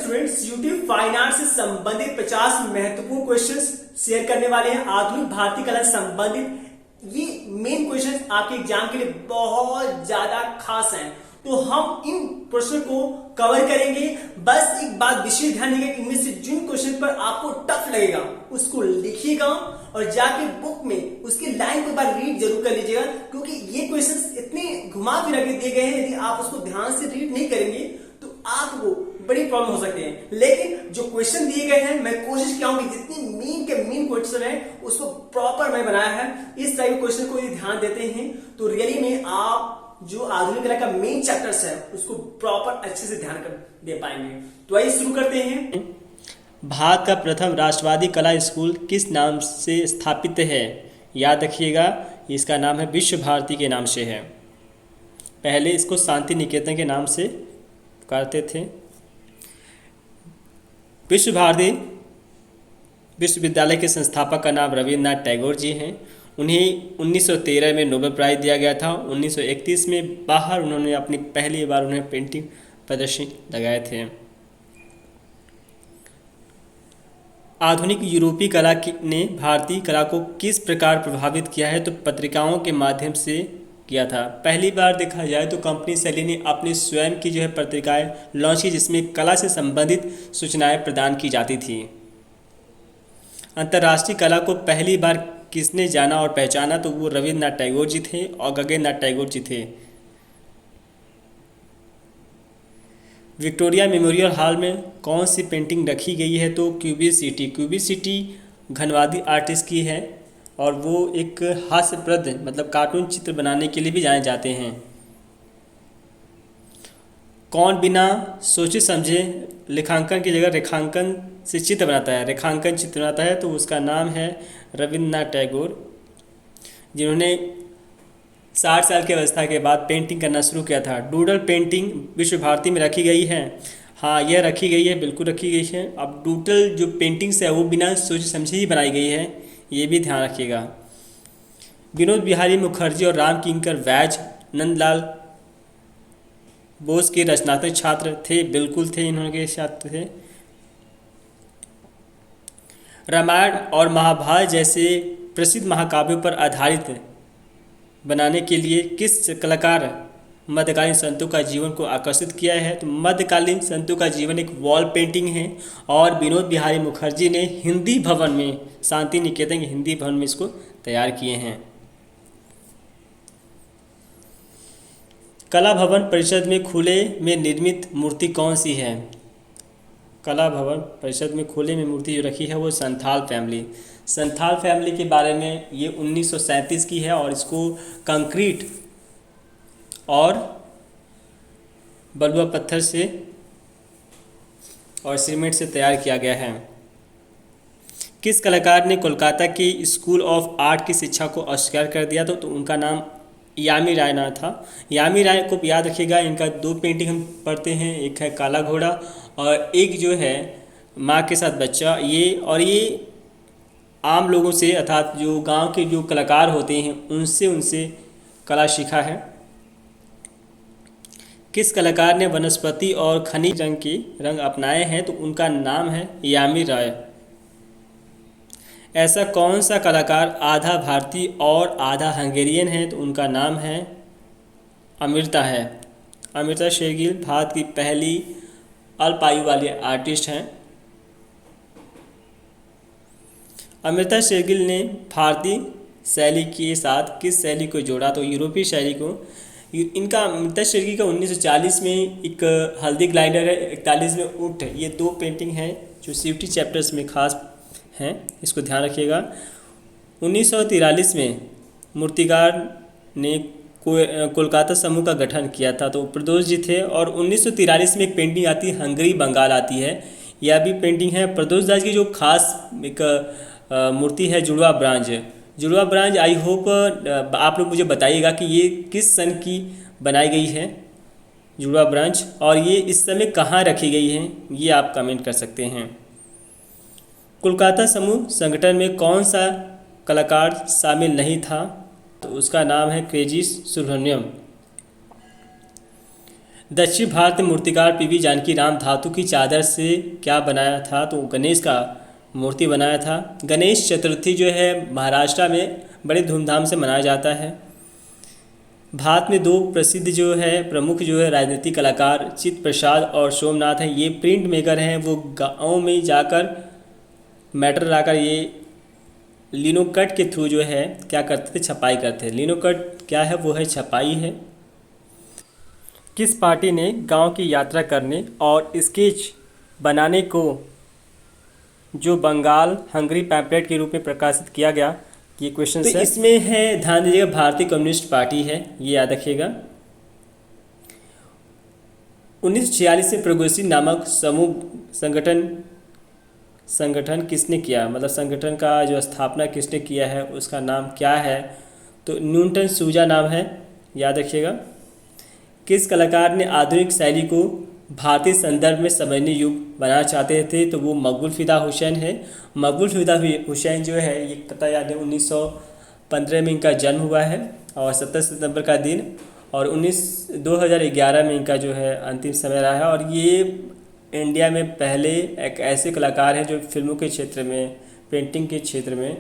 Students, YouTube fine art से संबंधित 50 महत्वपूर्ण क्वेश्चंस शेयर करने वाले हैं। आधुनिक भारतीय कला से संबंधित ये मेन क्वेश्चंस आपके एग्जाम के लिए बहुत ज्यादा खास हैं, तो हम इन प्रश्नों को कवर करेंगे। बस एक बात विशेष ध्यान दीजिएगा, इनमें से जिन क्वेश्चन पर आपको टफ लगेगा उसको लिखिएगा और जाके बुक में उसकी लाइन को एक बार रीड जरूर कर लीजिएगा, क्योंकि ये क्वेश्चंस इतने घुमा फिरा के दिए गए हैं, यदि आप उसको ध्यान से रीड नहीं करेंगे तो आपको बड़ी प्रॉब्लम हो सकती है। लेकिन जो क्वेश्चन दिए गए हैं, मैं कोशिश किया हूं कि जितनी मीन के मीन क्वेश्चन है उसको प्रॉपर मैं बनाया है। इस टाइप के क्वेश्चन को यदि ध्यान देते हैं तो रियली में आप जो आधुनिक कला का मेन चैप्टर्स है उसको प्रॉपर अच्छे से ध्यान कर दे पाएंगे। तो आइए शुरू करते हैं। भारत का प्रथम राष्ट्रवादी कला स्कूल किस नाम से स्थापित है? याद रखिएगा, इसका नाम है विश्व भारती के नाम से है। पहले इसको शांति निकेतन के नाम से पुकारते थे। विश्व भारती विश्वविद्यालय के संस्थापक का नाम रविन्द्रनाथ टैगोर जी हैं। उन्हें 1913 में नोबेल प्राइज़ दिया गया था। 1931 में बाहर उन्होंने अपनी पहली बार उन्हें पेंटिंग प्रदर्शनी लगाए थे। आधुनिक यूरोपीय कला ने भारतीय कला को किस प्रकार प्रभावित किया है? तो पत्रिकाओं के माध्यम से किया था। पहली बार देखा जाए तो कंपनी शैली ने अपनी स्वयं की पत्रिकाएं लॉन्च की, जिसमें कला से संबंधित सूचनाएं प्रदान की जाती थी। अंतर्राष्ट्रीय कला को पहली बार किसने जाना और पहचाना? तो वो रविन्द्रनाथ टैगोर जी थे और गगनेन्द्रनाथ टैगोर जी थे। विक्टोरिया मेमोरियल हॉल में कौन सी पेंटिंग रखी गई है? तो क्यूबिसिटी। क्यूबिसिटी घनवादी आर्टिस्ट की है और वो एक हास्यप्रद मतलब कार्टून चित्र बनाने के लिए भी जाने जाते हैं। कौन बिना सोचे समझे लेखांकन की जगह रेखांकन से चित्र बनाता है? रेखांकन चित्र बनाता है तो उसका नाम है रविन्द्रनाथ टैगोर, जिन्होंने 60 साल की अवस्था के बाद पेंटिंग करना शुरू किया था। डूडल पेंटिंग विश्व भारती में रखी गई है। हाँ, यह रखी गई है, बिल्कुल रखी गई है। अब डूडल जो पेंटिंग्स है वो बिना सोचे समझे ही बनाई गई है, ये भी ध्यान रखिएगा। विनोद बिहारी मुखर्जी और राम किंकर वैज नंदलाल बोस के रचनात्मक छात्र थे, बिल्कुल थे, इन्होंने छात्र थे। रामायण और महाभारत जैसे प्रसिद्ध महाकाव्यों पर आधारित बनाने के लिए किस कलाकार मध्यकालीन संतों का जीवन को आकर्षित किया है? तो मध्यकालीन संतों का जीवन एक वॉल पेंटिंग है और विनोद बिहारी मुखर्जी ने हिंदी भवन में, शांति निकेतन के हिंदी भवन में इसको तैयार किए हैं। कला भवन परिषद में खुले में निर्मित मूर्ति कौन सी है? कला भवन परिषद में खुले में मूर्ति जो रखी है वो संथाल फैमिली। संथाल फैमिली के बारे में ये 1937 की है और इसको कंक्रीट और बलुआ पत्थर से और सीमेंट से तैयार किया गया है। किस कलाकार ने कोलकाता के स्कूल ऑफ आर्ट की शिक्षा को अस्वीकार कर दिया? तो उनका नाम यामी राय ना था। यामी राय को याद रखिएगा, इनका 2 पेंटिंग हम पढ़ते हैं, एक है काला घोड़ा और एक जो है माँ के साथ बच्चा। ये आम लोगों से अर्थात जो गांव के जो कलाकार होते हैं उनसे कला सीखा है। किस कलाकार ने वनस्पति और खनिज रंग के रंग अपनाए हैं? तो उनका नाम है यामी राय। ऐसा कौन सा कलाकार आधा भारतीय और आधा हंगेरियन है? तो उनका नाम है अमृता है। अमृता शेरगिल भारत की पहली अल्प आयु वाली आर्टिस्ट हैं। अमृता शेरगिल ने भारतीय शैली के साथ किस शैली को जोड़ा? तो यूरोपीय शैली को। इनका अमृता शेरगिल का 1940 में एक हल्दी ग्लाइडर है, 41 में ऊँट है। ये 2 पेंटिंग हैं जो सीयूटी चैप्टर्स में खास हैं, इसको ध्यान रखिएगा। 1943 में मूर्तिकार ने कोलकाता समूह का गठन किया था, तो प्रदोष जी थे। और 1943 में एक पेंटिंग आती है हंगरी बंगाल आती है, यह भी पेंटिंग है प्रदोष दास की। जो खास एक मूर्ति है जुड़वा ब्रांज। जुड़वा ब्रांज आई होप आप लोग मुझे बताइएगा कि ये किस सन की बनाई गई है जुड़वा ब्रांच, और ये इस समय कहाँ रखी गई है, ये आप कमेंट कर सकते हैं। कोलकाता समूह संगठन में कौन सा कलाकार शामिल नहीं था? तो उसका नाम है क्रेजी सुब्रमण्यम। दक्षिण भारत में मूर्तिकार पीवी जानकी राम धातु की चादर से क्या बनाया था, तो गणेश का मूर्ति बनाया था। गणेश चतुर्थी जो है महाराष्ट्र में बड़े धूमधाम से मनाया जाता है। भारत में दो प्रसिद्ध जो है प्रमुख जो है राजनीतिक कलाकार चित्त प्रसाद और सोमनाथ हैं। ये प्रिंट मेकर हैं, वो गाँव में जाकर मैटर लाकर ये लिनोकट के थ्रू जो है क्या करते थे, छपाई करते थे। लिनोकट क्या है, वो है छपाई है। किस पार्टी ने गांव की यात्रा करने और स्केच बनाने को जो बंगाल हंगरी पैम्पलेट के रूप में प्रकाशित किया गया, ये क्वेश्चन तो है। इसमें है, ध्यान दीजिएगा, भारतीय कम्युनिस्ट पार्टी है, ये याद रखिएगा। 1946 में प्रोग्रेसिव नामक समूह संगठन किसने किया, मतलब संगठन का जो स्थापना किसने किया है, उसका नाम क्या है, तो न्यूटन सूजा नाम है, याद रखिएगा। किस कलाकार ने आधुनिक शैली को भारतीय संदर्भ में समझने योग्य बनाना चाहते थे, तो वो मकबूल फ़िदा हुसैन है। मकबूल फ़िदा हुसैन जो है, ये पता याद है 1915 में इनका जन्म हुआ है और 17 सितंबर का दिन, और 2011 में इनका जो है अंतिम समय रहा है। और ये इंडिया में पहले एक ऐसे कलाकार हैं जो फिल्मों के क्षेत्र में, पेंटिंग के क्षेत्र में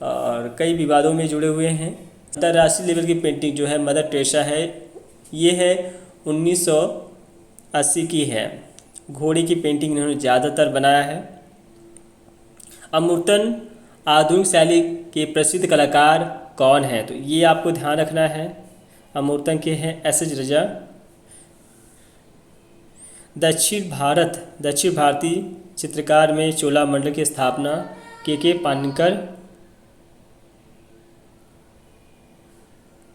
और कई विवादों में जुड़े हुए हैं। अंतर्राष्ट्रीय लेवल की पेंटिंग जो है मदर टेरेसा है, ये है 1980 की है। घोड़े की पेंटिंग इन्होंने ज़्यादातर बनाया है। अमूर्तन आधुनिक शैली के प्रसिद्ध कलाकार कौन हैं, तो ये आपको ध्यान रखना है। अमूर्तन के हैं एस.एच. रजा। दक्षिण भारतीय चित्रकार में चोलामंडलम की स्थापना के पानिकर।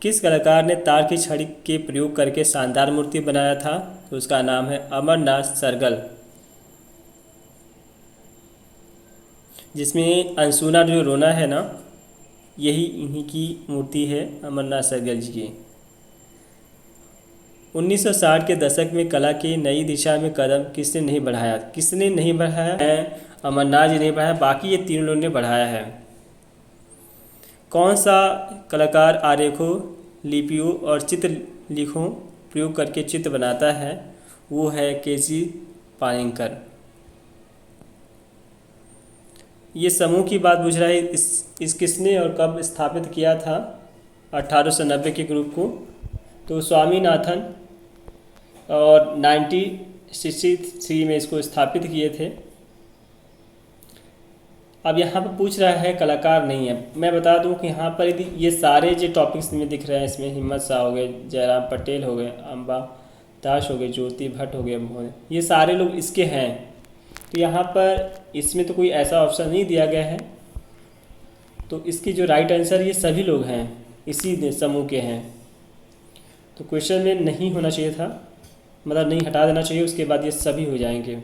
किस कलाकार ने तार की छड़ी के प्रयोग करके शानदार मूर्ति बनाया था, तो उसका नाम है अमरनाथ सरगल, जिसमें अनसुना जो रोना है ना, यही इन्हीं की मूर्ति है, अमरनाथ सरगल जी की। 1960 के दशक में कला की नई दिशा में कदम किसने नहीं बढ़ाया है, अमरनाथ जी नहीं बढ़ाया, बाकी ये तीनों लोगों ने बढ़ाया है। कौन सा कलाकार आरेखों, लिपियों और चित्रलेखों प्रयोग करके चित्र बनाता है, वो है के.जी. पानिकर। ये समूह की बात पूछ रहा है, इस किसने और कब स्थापित किया था 1890 के ग्रुप को, तो स्वामीनाथन, और 1963 में इसको स्थापित किए थे। अब यहाँ पर पूछ रहा है कलाकार नहीं है। मैं बता दूं कि यहाँ पर यदि ये सारे जो टॉपिक्स में दिख रहे हैं, इसमें हिम्मत शाह हो गए, जयराम पटेल हो गए, अम्बा दास हो गए, ज्योति भट्ट हो गए, ये सारे लोग इसके हैं। तो यहाँ पर इसमें तो कोई ऐसा ऑप्शन नहीं दिया गया है, तो इसकी जो राइट आंसर ये सभी लोग हैं, इसी समूह के हैं। तो क्वेश्चन में नहीं होना चाहिए था, मतलब नहीं हटा देना चाहिए, उसके बाद ये सभी हो जाएंगे।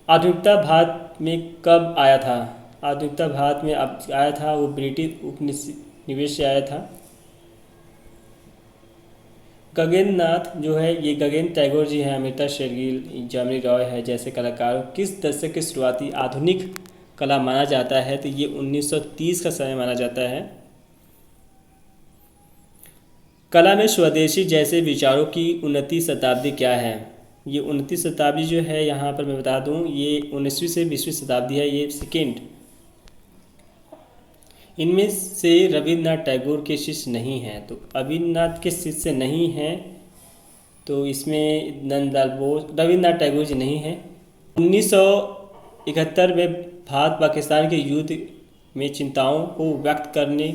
आधुनिकता भारत में कब आया था, आधुनिकता भारत में अब आया था, वो ब्रिटिश उपनिवेश से आया था। गगनेंद्र नाथ जो है, ये गगनेंद्र टैगोर जी हैं, अमृता शेरगिल, जामिनी रॉय है जैसे कलाकारों। किस दशक के शुरुआती आधुनिक कला माना जाता है, तो ये 1930 का समय माना जाता है। कला में स्वदेशी जैसे विचारों की 29वीं शताब्दी क्या है, ये 29वीं शताब्दी जो है, यहाँ पर मैं बता दूँ, ये 19वीं से 20वीं शताब्दी है, ये सेकेंड। इनमें से रविन्द्रनाथ टैगोर के शिष्य नहीं हैं, तो रविन्द्रनाथ के शिष्य नहीं हैं, तो इसमें नंदलाल बोस, रविन्द्रनाथ टैगोर जी नहीं हैं। 1971 में भारत पाकिस्तान के युद्ध में चिंताओं को व्यक्त करने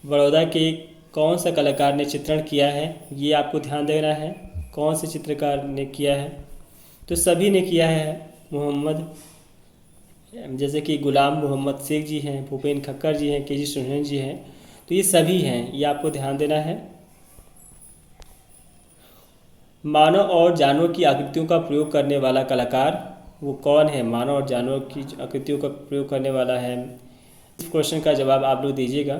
बड़ौदा के कौन सा कलाकार ने चित्रण किया है, ये आपको ध्यान देना है। कौन से चित्रकार ने किया है, तो सभी ने किया है। मोहम्मद, जैसे कि गुलाम मोहम्मद शेख जी हैं, भूपेन खक्कर जी हैं, के.जी. सोहेन जी हैं, तो ये सभी हैं, ये आपको ध्यान देना है। मानव और जानवर की आकृतियों का प्रयोग करने वाला कलाकार वो कौन है, मानव और जानवर की आकृतियों का प्रयोग करने वाला है। इस क्वेश्चन का जवाब आप लोग दीजिएगा,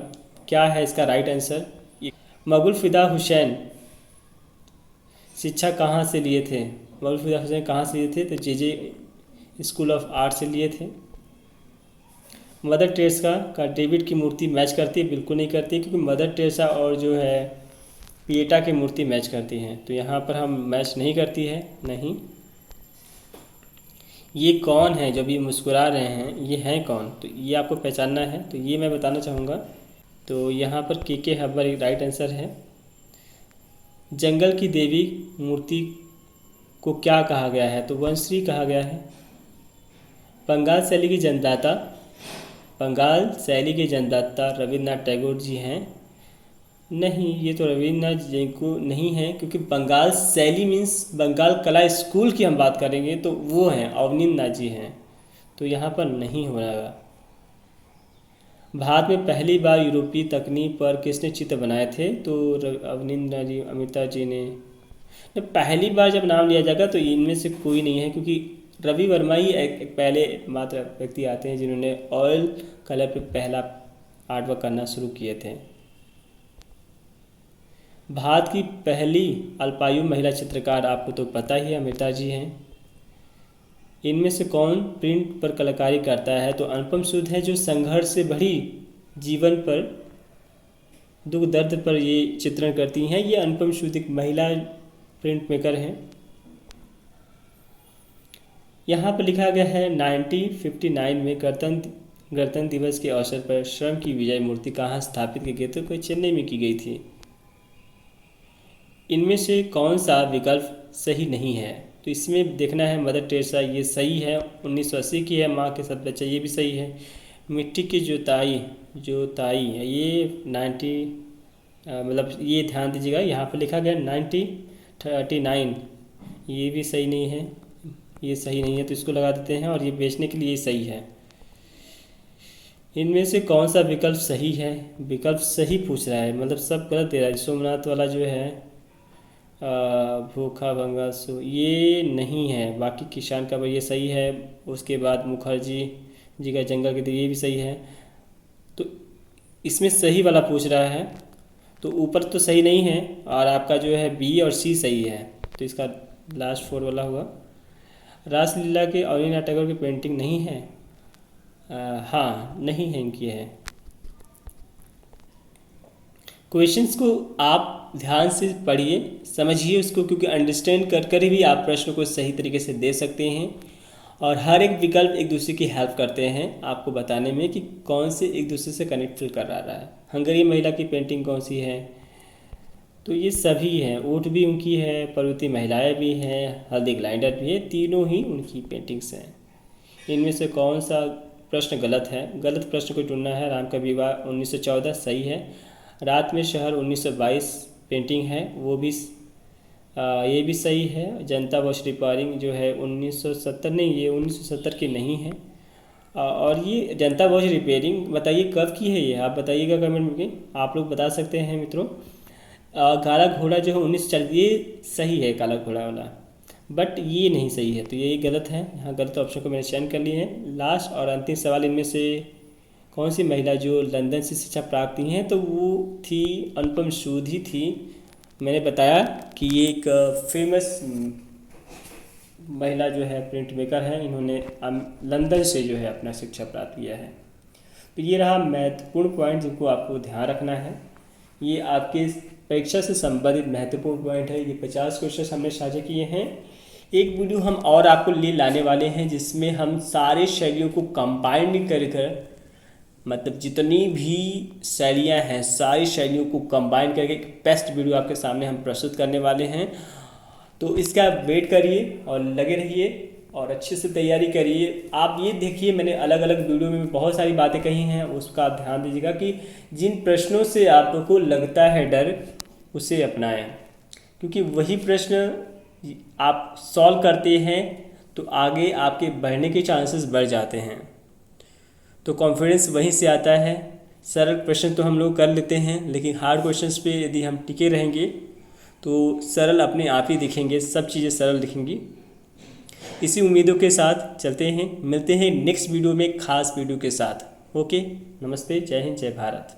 क्या है इसका राइट आंसर। मकबूल फ़िदा हुसैन शिक्षा कहाँ से लिए थे, मकबूल फ़िदा हुसैन कहाँ से लिए थे, तो जे स्कूल ऑफ आर्ट से लिए थे। मदर टेरेसा का डेविड की मूर्ति मैच करती है, बिल्कुल नहीं करती, क्योंकि मदर टेरेसा और जो है पिएटा की मूर्ति मैच करती है, तो यहाँ पर हम मैच नहीं करती है, नहीं। ये कौन है जो अभी मुस्कुरा रहे हैं, ये हैं कौन, तो ये आपको पहचानना है, तो ये मैं बताना चाहूँगा। तो यहाँ पर के हब्बर एक राइट आंसर है। जंगल की देवी मूर्ति को क्या कहा गया है, तो वंशश्री कहा गया है। बंगाल शैली के जन्मदाता, बंगाल शैली के जन्मदाता रविन्द्रनाथ टैगोर जी हैं, नहीं, ये तो रविन्द्रनाथ जी को नहीं है, क्योंकि बंगाल शैली मीन्स बंगाल कला स्कूल की हम बात करेंगे तो वो हैं अवनींद्रनाथ जी हैं, तो यहाँ पर नहीं हो रहा। भारत में पहली बार यूरोपीय तकनीक पर किसने चित्र बनाए थे, तो अवनींद्रनाथ जी, अमिता जी ने। पहली बार जब नाम लिया जाएगा तो इनमें से कोई नहीं है, क्योंकि रवि वर्मा ही एक पहले मात्र व्यक्ति आते हैं जिन्होंने ऑयल कलर पे पहला आर्टवर्क करना शुरू किए थे। भारत की पहली अल्पायु महिला चित्रकार आपको तो पता ही है, अमिता जी हैं। इनमें से कौन प्रिंट पर कलाकारी करता है, तो अनुपम सूद है, जो संघर्ष से भरी जीवन पर, दुख दर्द पर ये चित्रण करती हैं। ये अनुपम सूद एक महिला प्रिंट मेकर हैं। यहाँ पर लिखा गया है 1959 में गणतंत्र दिवस के अवसर पर श्रम की विजय मूर्ति कहाँ स्थापित की गई, तो कोई चेन्नई में की गई थी। इनमें से कौन सा विकल्प सही नहीं है, तो इसमें देखना है मदर टेरेसा, ये सही है, 1980 की है, माँ के सब बच्चे, ये भी सही है। मिट्टी की जोताई है, ये 90 मतलब ये ध्यान दीजिएगा, यहाँ पर लिखा गया 1939, ये भी सही नहीं है, ये सही नहीं है, तो इसको लगा देते हैं, और ये बेचने के लिए सही है। इनमें से कौन सा विकल्प सही है, विकल्प सही पूछ रहा है, मतलब सब गलत दे रहा है। सोमनाथ वाला जो है भूखा भंगा सो, ये नहीं है। बाकी किसान का ये सही है। उसके बाद मुखर्जी जी का जंगल के दिन, ये भी सही है। तो इसमें सही वाला पूछ रहा है, तो ऊपर तो सही नहीं है, और आपका जो है बी और सी सही है, तो इसका लास्ट 4 वाला हुआ। रासलीला के अवनींद्रनाथ टैगोर की पेंटिंग नहीं है, हाँ नहीं है, इनकी है। क्वेश्चंस को आप ध्यान से पढ़िए, समझिए उसको, क्योंकि अंडरस्टैंड कर कर ही आप प्रश्न को सही तरीके से दे सकते हैं। और हर एक विकल्प एक दूसरे की हेल्प करते हैं आपको बताने में कि कौन से एक दूसरे से कनेक्ट फील कर रहा है। हंगरी महिला की पेंटिंग कौन सी है, तो ये सभी हैं। ऊँट भी उनकी है, पर्वतीय महिलाएं भी हैं, हल्दी ग्लाइंडर भी है, तीनों ही उनकी पेंटिंग्स हैं। इनमें से कौन सा प्रश्न गलत है, गलत प्रश्न को ढूंढना है। राम का विवाह 1914 सही है। रात में शहर 1922 पेंटिंग है, वो भी ये भी सही है। जनता वॉच रिपेयरिंग जो है 1970, नहीं ये 1970 की नहीं है। और ये जनता वॉच रिपेयरिंग बताइए कब की है, ये आप बताइएगा कमेंट में, आप लोग बता सकते हैं मित्रों। काला घोड़ा जो है 1940, ये सही है काला घोड़ा वाला, बट ये नहीं सही है, तो ये गलत है। यहाँ गलत ऑप्शन को मैंने चयन कर लिए हैं। लास्ट और अंतिम सवाल, इनमें से कौन सी महिला जो लंदन से शिक्षा प्राप्त की हैं, तो वो थी अनुपम सूद ही थी। मैंने बताया कि ये एक फेमस महिला जो है प्रिंट मेकर है, इन्होंने लंदन से जो है अपना शिक्षा प्राप्त किया है। तो ये रहा महत्वपूर्ण पॉइंट जिनको आपको ध्यान रखना है। ये आपके परीक्षा से संबंधित महत्वपूर्ण पॉइंट है। ये 50 क्वेश्चन हमने साझा किए हैं। एक वीडियो हम और आपको ले लाने वाले हैं जिसमें हम सारे शैलियों को कंबाइंड कर मतलब जितनी भी शैलियाँ हैं सारी शैलियों को कंबाइन करके एक बेस्ट वीडियो आपके सामने हम प्रस्तुत करने वाले हैं। तो इसका वेट करिए और लगे रहिए और अच्छे से तैयारी करिए। आप ये देखिए, मैंने अलग अलग वीडियो में बहुत सारी बातें कही हैं, उसका आप ध्यान दीजिएगा कि जिन प्रश्नों से आपको लगता है डर उसे अपनाएं, क्योंकि वही प्रश्न आप सॉल्व करते हैं तो आगे आपके बढ़ने के चांसेस बढ़ जाते हैं। तो कॉन्फिडेंस वहीं से आता है। सरल प्रश्न तो हम लोग कर लेते हैं, लेकिन हार्ड क्वेश्चंस पे यदि हम टिके रहेंगे तो सरल अपने आप ही दिखेंगे, सब चीज़ें सरल दिखेंगी। इसी उम्मीदों के साथ चलते हैं, मिलते हैं नेक्स्ट वीडियो में खास वीडियो के साथ। ओके, नमस्ते, जय हिंद, जय भारत।